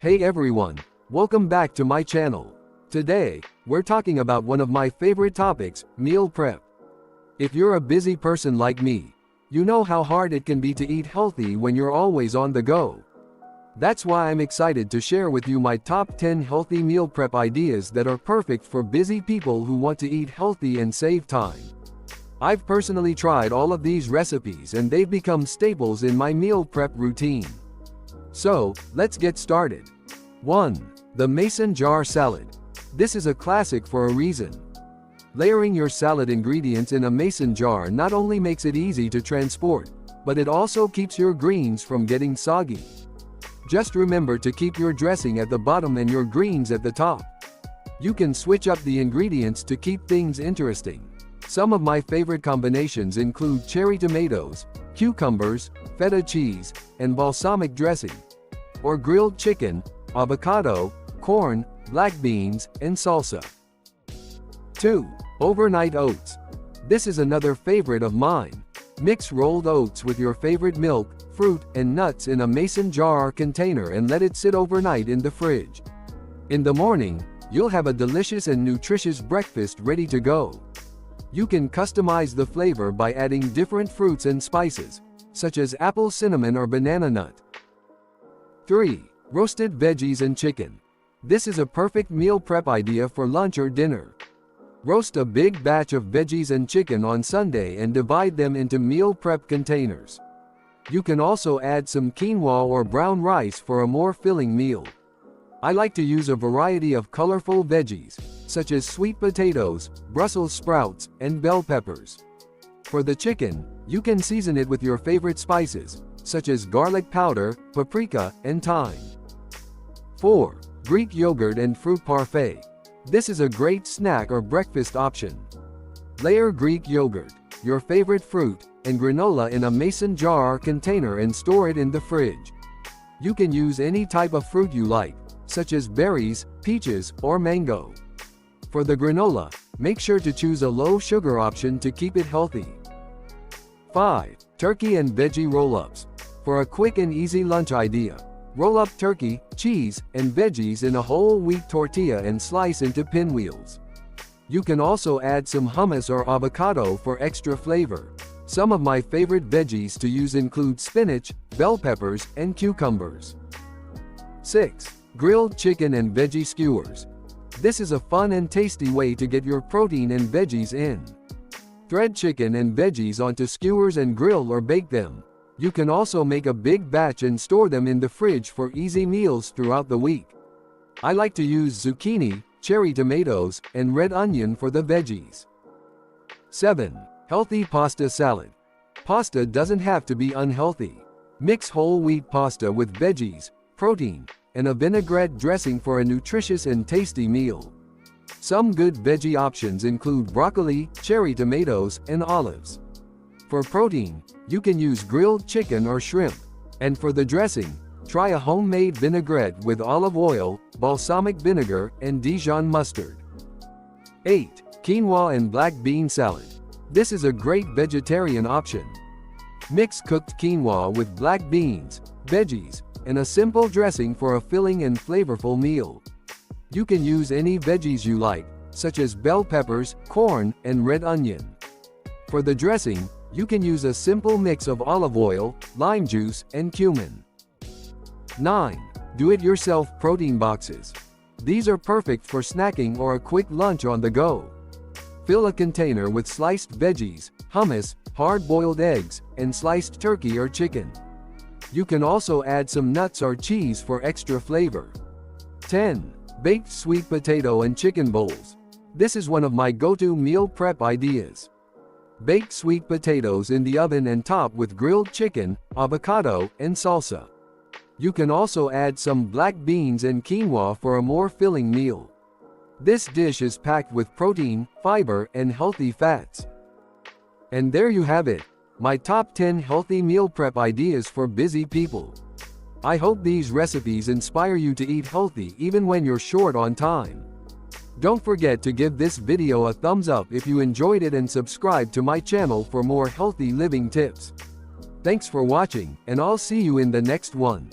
Hey everyone, welcome back to my channel. Today, we're talking about one of my favorite topics, meal prep. If you're a busy person like me, you know how hard it can be to eat healthy when you're always on the go. That's why I'm excited to share with you my top 10 healthy meal prep ideas that are perfect for busy people who want to eat healthy and save time. I've personally tried all of these recipes and they've become staples in my meal prep routine. So, let's get started. 1. The Mason jar salad. This is a classic for a reason. Layering your salad ingredients in a mason jar not only makes it easy to transport, but it also keeps your greens from getting soggy. Just remember to keep your dressing at the bottom and your greens at the top. You can switch up the ingredients to keep things interesting. Some of my favorite combinations include cherry tomatoes, cucumbers, feta cheese, and balsamic dressing, or grilled chicken, avocado, corn, black beans, and salsa. 2. Overnight oats. This is another favorite of mine. Mix rolled oats with your favorite milk, fruit, and nuts in a mason jar or container and let it sit overnight in the fridge. In the morning, you'll have a delicious and nutritious breakfast ready to go. You can customize the flavor by adding different fruits and spices, such as apple cinnamon or banana nut. 3. Roasted veggies and chicken. This is a perfect meal prep idea for lunch or dinner. Roast a big batch of veggies and chicken on Sunday and divide them into meal prep containers. You can also add some quinoa or brown rice for a more filling meal. I like to use a variety of colorful veggies, such as sweet potatoes, Brussels sprouts, and bell peppers. For the chicken, you can season it with your favorite spices, such as garlic powder, paprika, and thyme. 4. Greek yogurt and fruit parfait. This is a great snack or breakfast option. Layer Greek yogurt, your favorite fruit, and granola in a mason jar or container and store it in the fridge. You can use any type of fruit you like, such as berries, peaches, or mango. For the granola, make sure to choose a low-sugar option to keep it healthy. 5. Turkey and veggie roll-ups. For a quick and easy lunch idea, roll up turkey, cheese, and veggies in a whole wheat tortilla and slice into pinwheels. You can also add some hummus or avocado for extra flavor. Some of my favorite veggies to use include spinach, bell peppers, and cucumbers. 6. Grilled chicken and veggie skewers. This is a fun and tasty way to get your protein and veggies in. Thread chicken and veggies onto skewers and grill or bake them. You can also make a big batch and store them in the fridge for easy meals throughout the week. I like to use zucchini, cherry tomatoes, and red onion for the veggies. 7. Healthy pasta salad. Pasta doesn't have to be unhealthy. Mix whole wheat pasta with veggies, protein, and a vinaigrette dressing for a nutritious and tasty meal. Some good veggie options include broccoli, cherry tomatoes, and olives. For protein, you can use grilled chicken or shrimp. And for the dressing, try a homemade vinaigrette with olive oil, balsamic vinegar, and Dijon mustard. 8. Quinoa and black bean salad. This is a great vegetarian option. Mix cooked quinoa with black beans, veggies, and a simple dressing for a filling and flavorful meal. You can use any veggies you like, such as bell peppers, corn, and red onion. For the dressing, you can use a simple mix of olive oil, lime juice, and cumin. 9. Do-it-yourself protein boxes. These are perfect for snacking or a quick lunch on the go. Fill a container with sliced veggies, hummus, hard-boiled eggs, and sliced turkey or chicken. You can also add some nuts or cheese for extra flavor. 10. Baked sweet potato and chicken bowls. This is one of my go-to meal prep ideas. Bake sweet potatoes in the oven and top with grilled chicken, avocado, and salsa. You can also add some black beans and quinoa for a more filling meal. This dish is packed with protein, fiber, and healthy fats. And there you have it, my top 10 healthy meal prep ideas for busy people. I hope these recipes inspire you to eat healthy even when you're short on time. Don't forget to give this video a thumbs up if you enjoyed it and subscribe to my channel for more healthy living tips. Thanks for watching, and I'll see you in the next one.